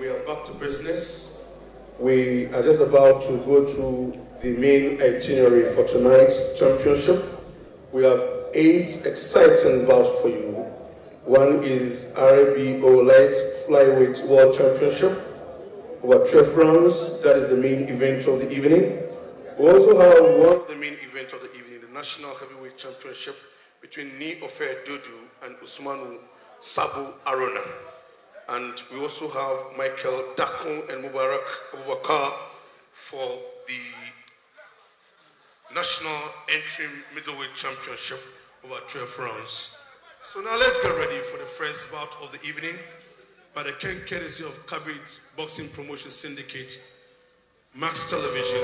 we are back to business. We are just about to go through the main itinerary for tonight's championship. We have 8 exciting bouts for you. One is RBO Light Flyweight World Championship. Over 12 rounds, that is the main event of the evening. We also have one of the main events of the evening, the National Heavyweight Championship between Ni Ofe Dudu and Usmanu Sabu Arona. And we also have Michael Dakon and Mubarak Abubakar for the National Interim Middleweight Championship over 12 rounds. So now let's get ready for the first bout of the evening by the courtesy of Cabbage Boxing Promotion Syndicate, Max Television,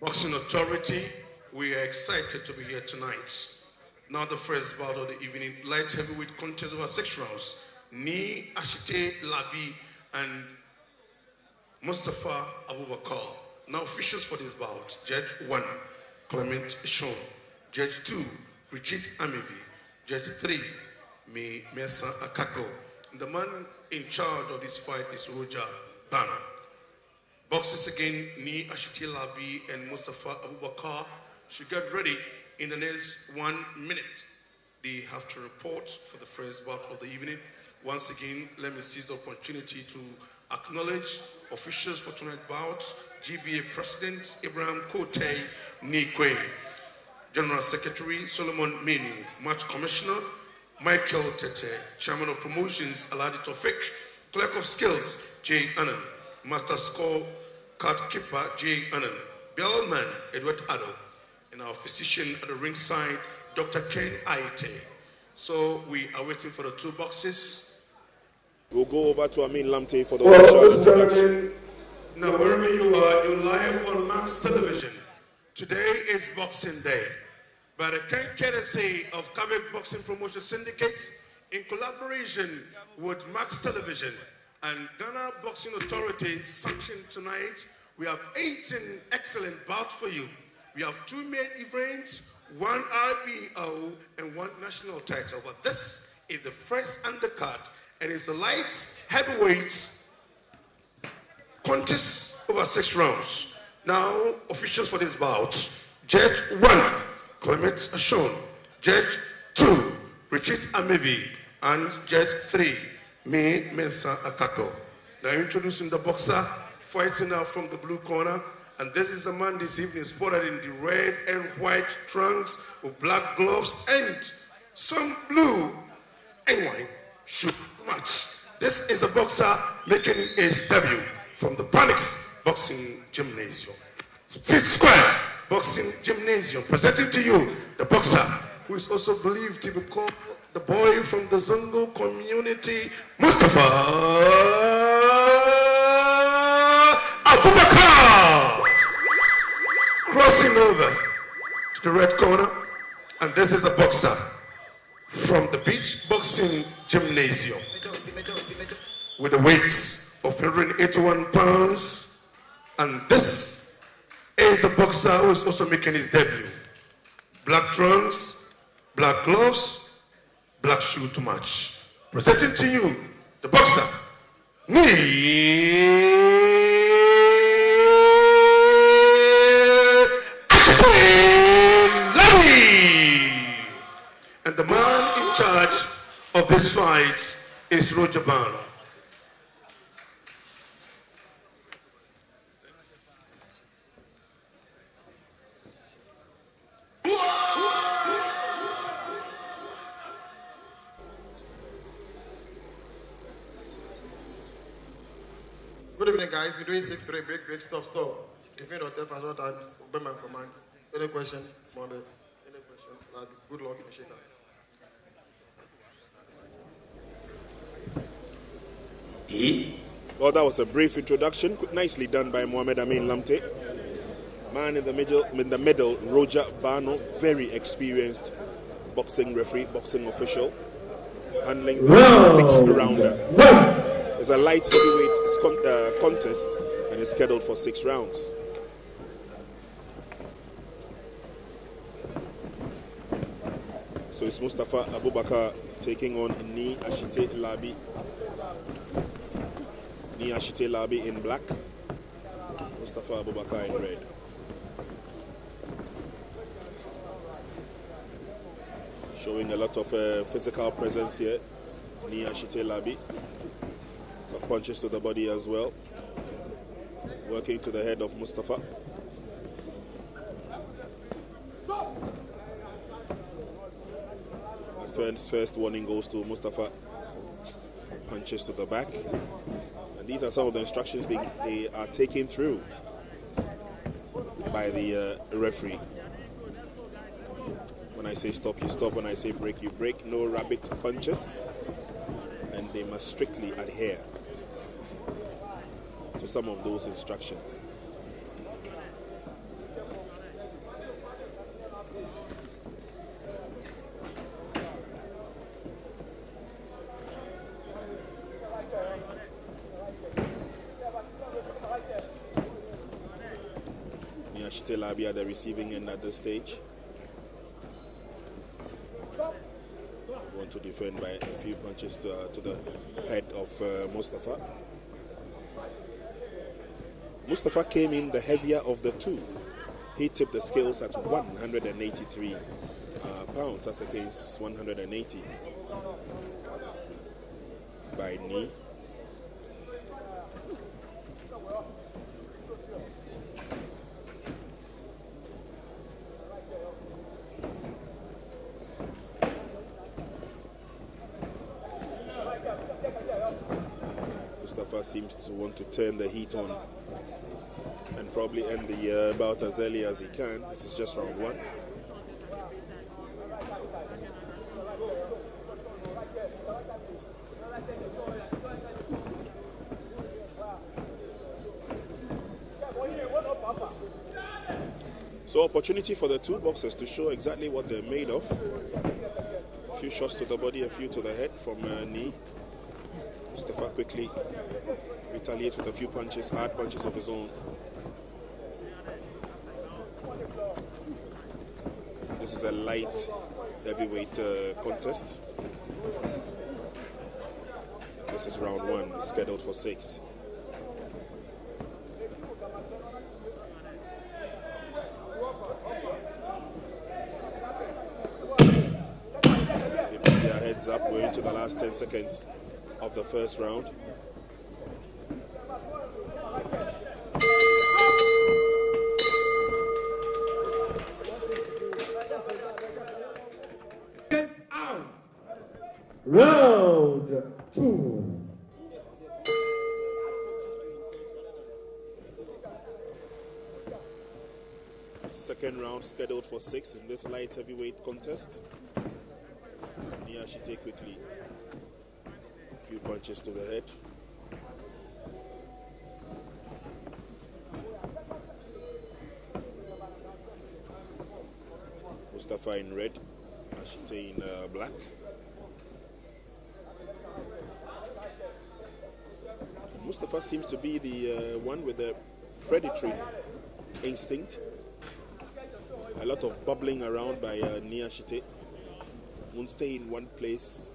Boxing Authority. We are excited to be here tonight. Now the first bout of the evening, light heavyweight contest over 6 rounds. Ni Ashite Labi and Mustafa Abubakar. Now officials for this bout: Judge 1, Clement Sean; Judge 2, Richard Amivi; Judge 3, Me Mesa Akako. And the man in charge of this fight is Roger Bana. Boxers again, Ni Ashite Labi and Mustafa Abubakar should get ready in the next 1 minute. They have to report for the first bout of the evening. Once again, let me seize the opportunity to acknowledge officials for tonight's bout: GBA President Ibrahim Kote Nikwe, General Secretary Solomon Menu, Match Commissioner Michael Tete, Chairman of Promotions Aladi Tofik, Clerk of Skills J. Annan, Master Score Card Keeper J. Annan, Bellman Edward Addo, and our physician at the ringside, Dr. Ken Aite. So we are waiting for the 2 boxes. We'll go over to Amin Lamte for the Well, gentlemen, now wherever you are, you're live on Max Television. Today is Boxing Day. By the courtesy of Cabbage Boxing Promotion Syndicate, in collaboration with Max Television and Ghana Boxing Authority, sanctioned tonight, we have 18 excellent bouts for you. We have 2 main events, 1 RBO and 1 national title. But this is the first undercard, and it's a light heavyweight contest over 6 rounds. Now, officials for this bout: Judge 1, Clement Sean; Judge 2, Richard Amivi; and Judge 3, Me Mensa Akako. Now introducing the boxer fighting out from the blue corner. And this is the man this evening spotted in the red and white trunks with black gloves and some blue and white shoe match. This is a boxer making his debut from the Panix Boxing Gymnasium, Fit Square Boxing Gymnasium. Presenting to you the boxer who is also believed to be called the boy from the Zongo community, Mustafa Abubakar. Crossing over to the red corner, and this is a boxer from the Beach Boxing Gymnasium with the weights of 181 pounds, and this is a boxer who is also making his debut. Black trunks, black gloves, black shoe to match. Presenting to you the boxer, and the man in charge of this fight is Roger Bana. Good evening, guys. We're doing 6-3, break, stop. If you don't tell us what times, obey my commands. Any question, Mohammed? Any question? Like, good luck in the shakers. Well, that was a brief introduction, nicely done by Mohamed Amin Lamte. Man in the middle, Roger Bano, very experienced boxing referee, boxing official, handling the 6th rounder. It's a light heavyweight contest and it's scheduled for 6 rounds. So it's Mustafa Abubakar taking on NII LARBIE. NII LARBIE in black, Mustafa Abubakar in red. Showing a lot of physical presence here, NII LARBIE. Some punches to the body as well. Working to the head of Mustafa. First warning goes to Mustafa. Punches to the back. And these are some of the instructions they are taken through by the referee. When I say stop, you stop. When I say break, you break. No rabbit punches. And they must strictly adhere to some of those instructions. NII LARBIE at the receiving end at this stage. Want to defend by a few punches to the head of Mustafa. Mustafa came in the heavier of the two. He tipped the scales at 183 pounds. That's against 180 by NII. Mustafa seems to want to turn the heat on and probably end the bout as early as he can. This is just round one. So opportunity for the two boxers to show exactly what they're made of. A few shots to the body, a few to the head from NII. Mustafa quickly retaliates with a few punches, hard punches of his own. This is a light heavyweight contest. This is round one, scheduled for 6. They put their heads up, we're into the last 10 seconds of the first round. Out. Round 2. Second round scheduled for 6 in this light heavyweight contest. NII quickly. A few punches to the head. Mustafa in red, Ashite in black. Mustafa seems to be the one with the predatory instinct. A lot of bubbling around by NII. Won't stay in one place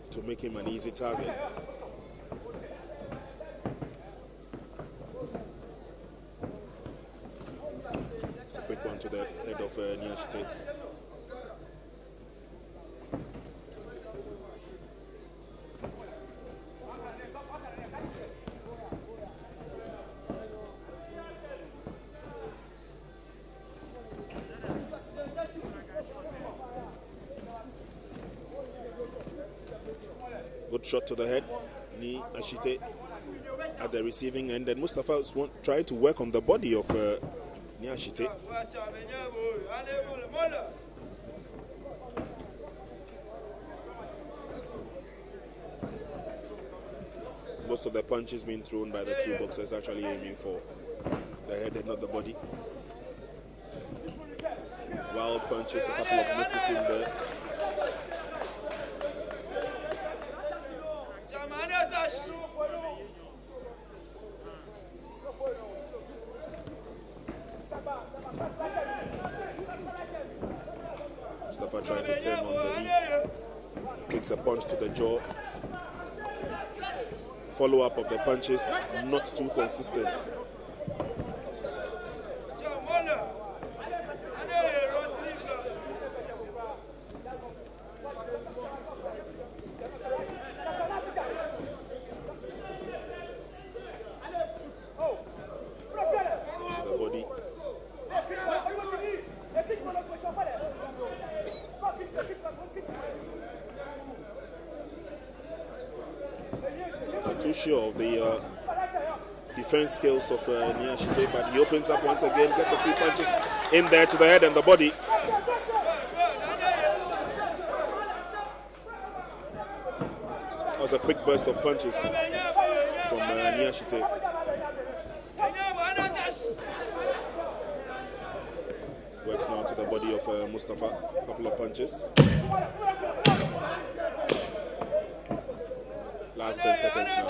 to make him an easy target. It's a quick one to the head of NII. Good shot to the head. NII at the receiving end. And Mustafa was trying to work on the body of NII. Most of the punches being thrown by the two boxers actually aiming for the head and not the body. Wild punches, a couple of misses in there. Mustafa trying to 10 on the heat. Takes a punch to the jaw. Follow-up of the punches, not too consistent. Too sure of the defense skills of Niashite, but he opens up once again, gets a few punches in there to the head and the body. That was a quick burst of punches from Niashite. Works now to the body of Mustafa, a couple of punches. Last 10 seconds now.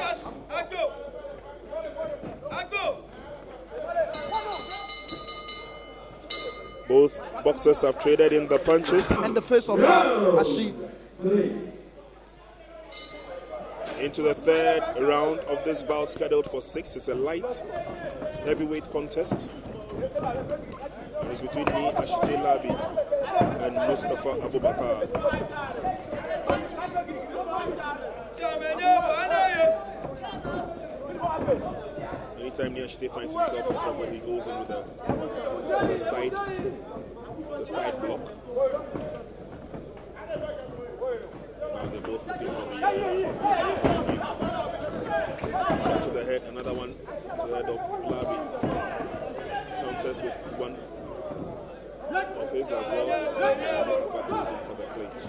Both boxers have traded in the punches. And the face of Ashi. Into the third round of this bout, scheduled for 6. It's a light heavyweight contest. It's between NII LARBIE and Mustafa Abubakar. Anytime Niashite finds himself in trouble, he goes in with the side block. Now they're both looking for the shot to the head, another one to the head of LARBIE. Counters with one of his as well. And Mustafa goes in for the clinch.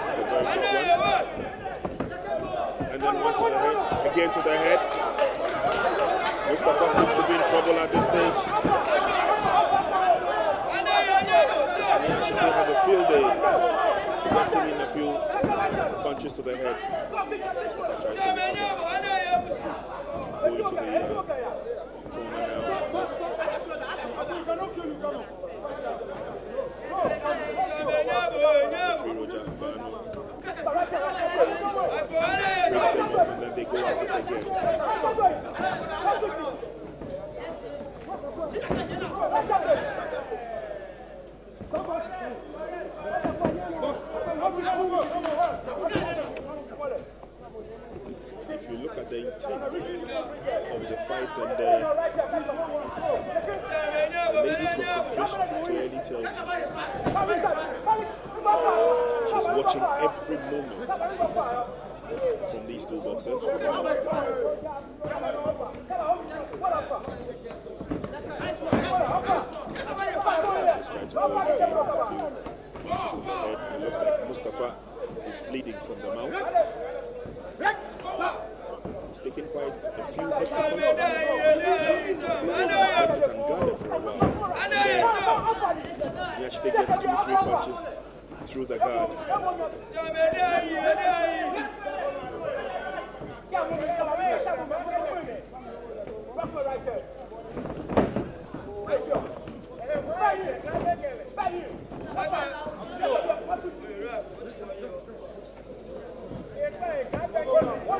It's a very good one. And then one to the head, again to the head. Mustafa seems to be in trouble at this stage. Niashite has a field day. He gets him in a few punches to the head. Mustafa tries to recover. Going to the corner now. Free Roger Bano. Breaks them off and then they go at it again. If you look at the intent of the fight and the lady's concentration clearly tells you she's watching every moment from these two boxers. Just trying to go in again with a few punches to the head, and it looks like Mustafa is bleeding from the mouth. He's taken quite a few hefty punches to the head. He's left it unguarded for a while. And then he actually gets 2-3 punches through the guard.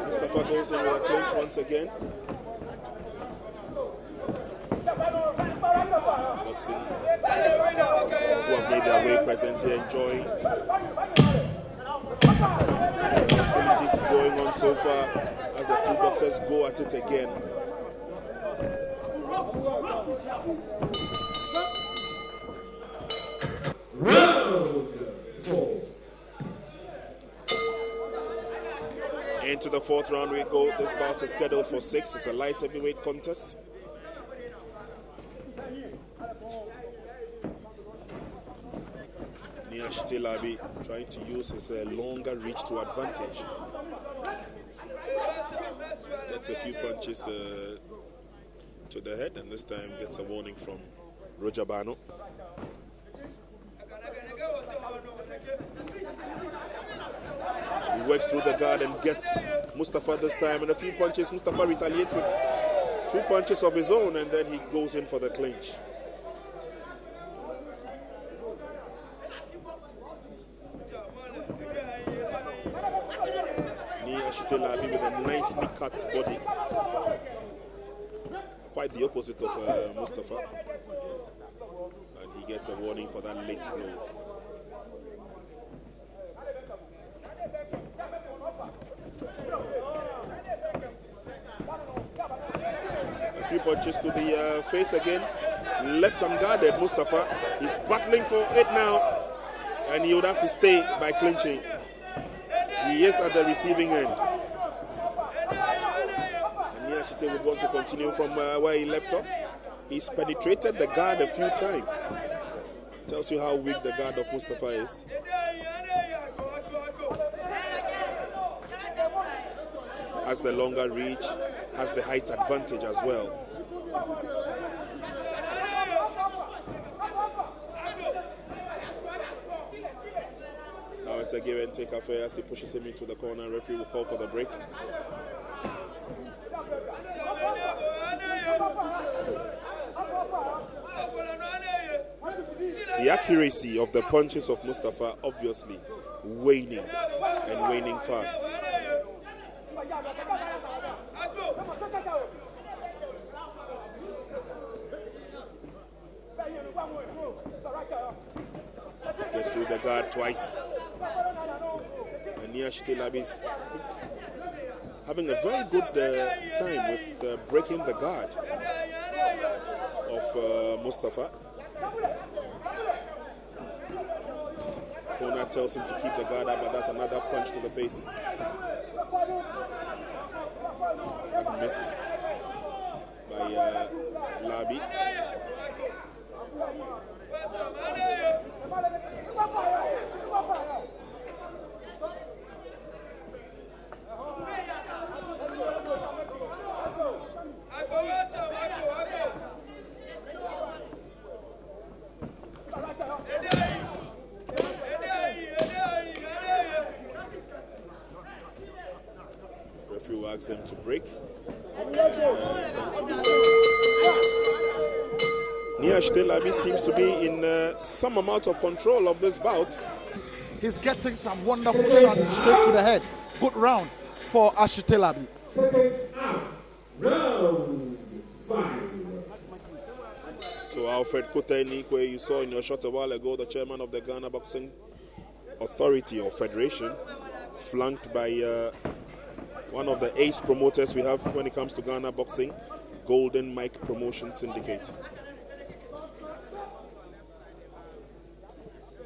Mustafa goes in with a clinch once again. Boxing who have made their way present here enjoying the hostilities going on so far as the two boxers go at it again. Round 4. Into the fourth round we go. This bout is scheduled for 6. It's a light heavyweight contest. NII LARBIE trying to use his longer reach to advantage. Gets a few punches to the head, and this time gets a warning from Roger Bano. He works through the guard and gets Mustafa this time. And a few punches, Mustafa retaliates with 2 punches of his own, and then he goes in for the clinch. Ashite Larbi with a nicely cut body. Quite the opposite of Mustafa. And he gets a warning for that late blow. A few punches to the face again. Left unguarded Mustafa. He's battling for it now. And he would have to stay by clinching. He is at the receiving end. And Niashite would want to continue from where he left off. He's penetrated the guard a few times. Tells you how weak the guard of Mustafa is. Has the longer reach, has the height advantage as well. It's a give and take affair as he pushes him into the corner. Referee will call for the break. The accuracy of the punches of Mustafa obviously waning and waning fast. Gets through the guard twice. And Niashite Larbi is having a very good time with breaking the guard of Mustafa. Kona tells him to keep the guard up, but that's another punch to the face. That missed by Larbi. Referee asks them to break. Niashite Larbi seems to be in some amount of control of this bout. He's getting some wonderful shots straight to the head. Good round for Ashite Larbi. Round 5. So Alfred Koteni, where you saw in your shot a while ago, the chairman of the Ghana Boxing Authority or Federation, flanked by one of the ace promoters we have when it comes to Ghana Boxing, Golden Mike Promotion Syndicate.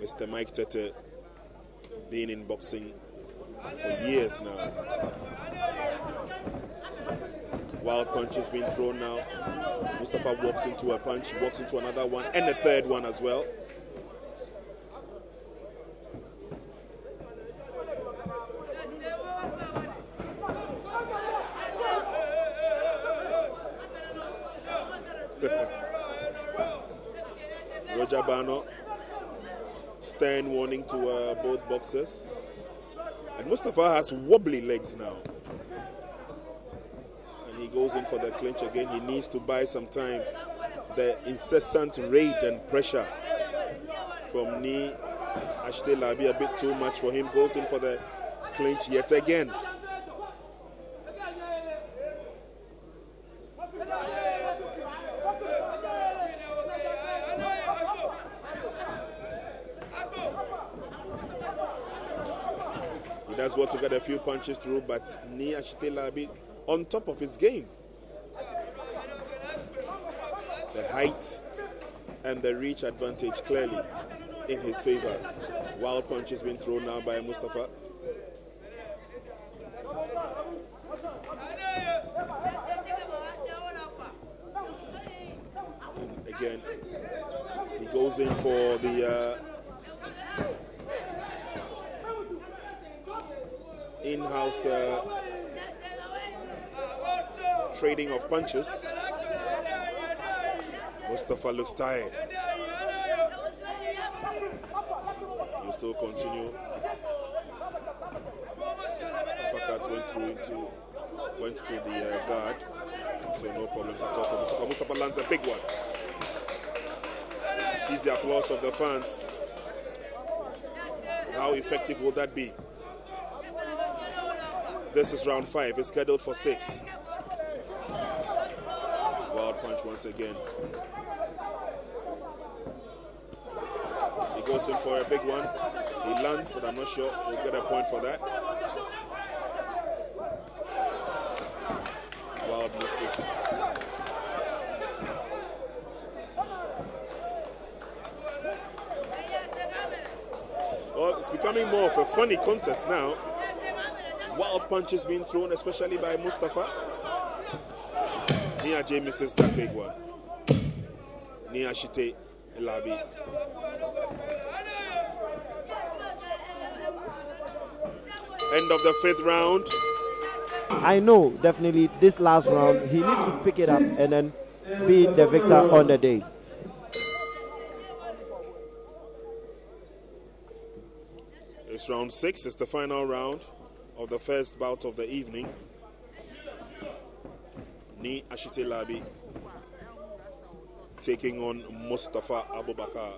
Mr. Mike Tete, been in boxing for years now. Wild punches being thrown now. Mustafa walks into a punch, he walks into another one, and a third one as well. Roger Bano, stern warning to both boxers. And Mustafa has wobbly legs now. And he goes in for the clinch again. He needs to buy some time. The incessant raid and pressure from Ashite Larbi a bit too much for him. Goes in for the clinch yet again. He does well to get a few punches through, but Ashite Larbi on top of his game. The height and the reach advantage clearly in his favor. Wild punches being thrown now by Mustafa. And again, he goes in for the in-house trading of punches. Mustafa looks tired. He'll still continue. went to the guard. So no problems at all for Mustafa. Mustafa lands a big one. Receives the applause of the fans. How effective will that be? This is round 5. It's scheduled for 6. Wild punch once again. He goes in for a big one. He lands, but I'm not sure he'll get a point for that. Wild misses. Well, it's becoming more of a funny contest now. Wild punches being thrown, especially by Mustafa. Nia J misses that big one. NII LARBIE. End of the 5th round. I know definitely this last round he needs to pick it up and then be the victor on the day. It's round 6. It's the final round of the first bout of the evening. NII LARBIE taking on Mustafa Abubakar.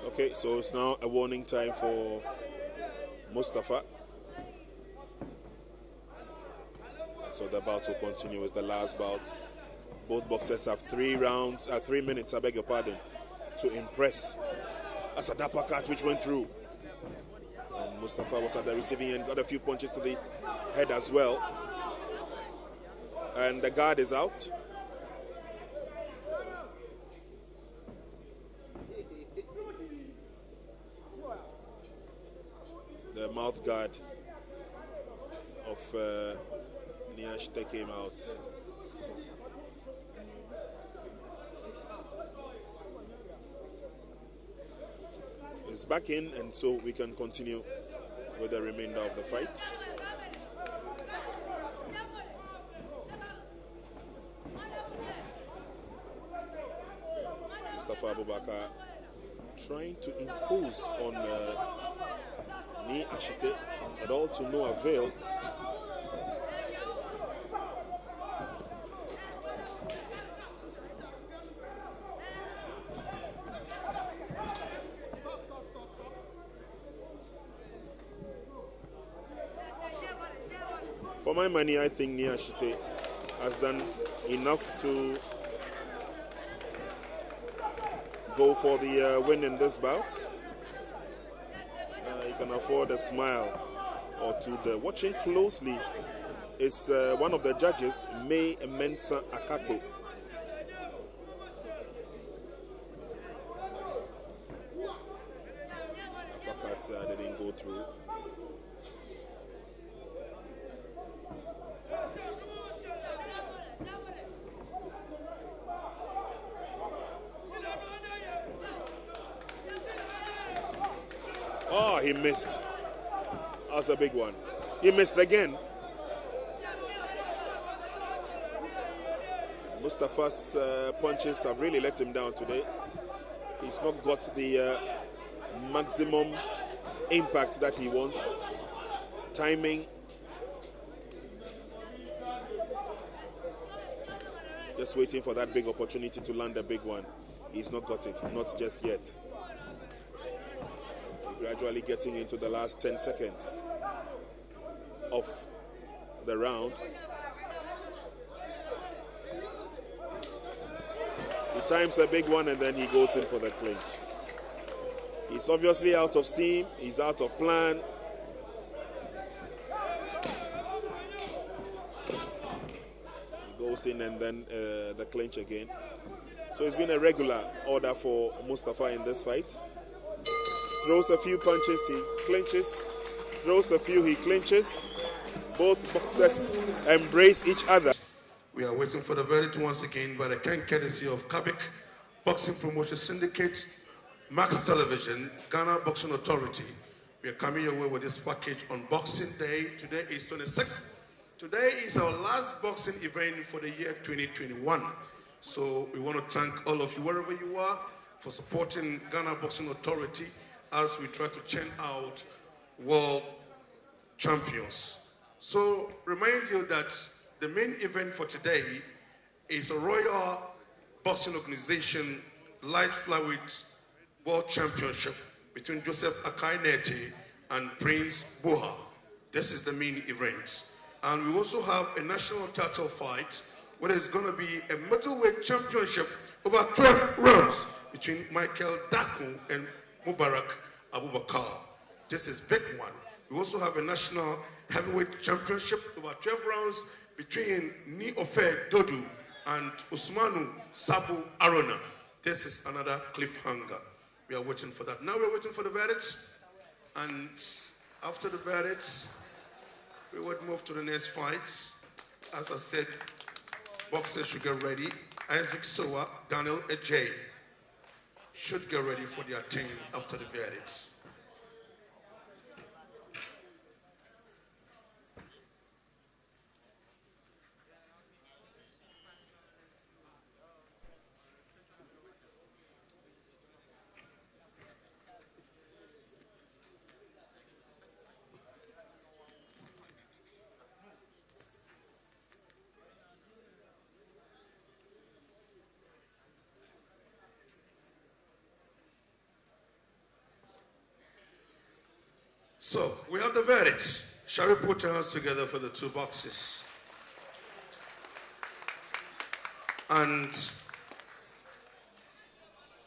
Okay, so it's now a warning time for Mustafa. So the bout will continue. It's the last bout. Both boxers have 3 minutes, I beg your pardon, to impress. That's a dapper cut which went through. And Mustafa was at the receiving end, got a few punches to the head as well. And the guard is out. The mouth guard of NII came out. It's back in, and so we can continue with the remainder of the fight. Mustafa Abubakar trying to impose on NII, but all to no avail. For my money, I think NII has done enough to go for the win in this bout. You can afford a smile or two there. Watching closely is one of the judges, May Mensa Akakbo. They didn't go through. Oh, he missed. That's a big one. He missed again. Mustafa's punches have really let him down today. He's not got the maximum impact that he wants. Timing. Just waiting for that big opportunity to land a big one. He's not got it, not just yet. Gradually getting into the last 10 seconds of the round. He times a big one and then he goes in for the clinch. He's obviously out of steam. He's out of plan. He goes in and then the clinch again. So it's been a regular order for Mustafa in this fight. Throws a few punches, he clinches. Throws a few, he clinches. Both boxers embrace each other. We are waiting for the verdict once again by the kind courtesy of Kabik Boxing Promotion Syndicate, Max Television, Ghana Boxing Authority, We are coming your way with this package on Boxing Day. Today is 26th. Today is our last boxing event for the year 2021. So we want to thank all of you, wherever you are, for supporting Ghana Boxing Authority as we try to churn out world champions. So remind you that the main event for today is a Royal Boxing Organization Light Flyweight World Championship between Joseph Akaineti and Prince Boha. This is the main event. And we also have a national title fight where there's going to be a middleweight championship over 12 rounds between Michael Daku and Mubarak Abubakar. This is big one. We also have a national heavyweight championship over 12 rounds between Niofe Dodu and Usmanu Sabu Arona. This is another cliffhanger. We are waiting for that. Now we're waiting for the verdicts. And after the verdicts, we would move to the next fights. As I said, boxers should get ready. Isaac Soa, Daniel Ajay should get ready for their team after the verdicts. So, we have the verdicts. Shall we put our hands together for the two boxes? And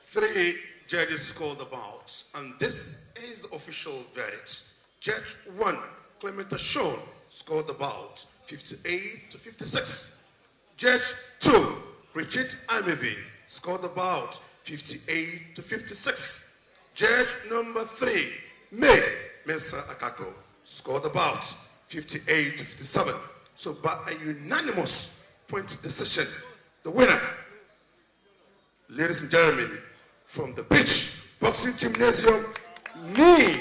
3 judges scored the bouts. And this is the official verdict. Judge 1, Clement Sean, scored the bout, 58-56. Judge 2, Richard Amevi, scored the bout, 58-56. Judge number 3, May Mensa Akako, scored the bout, 58-57. So by a unanimous point decision, the winner, ladies and gentlemen, from the Beach Boxing Gymnasium, NII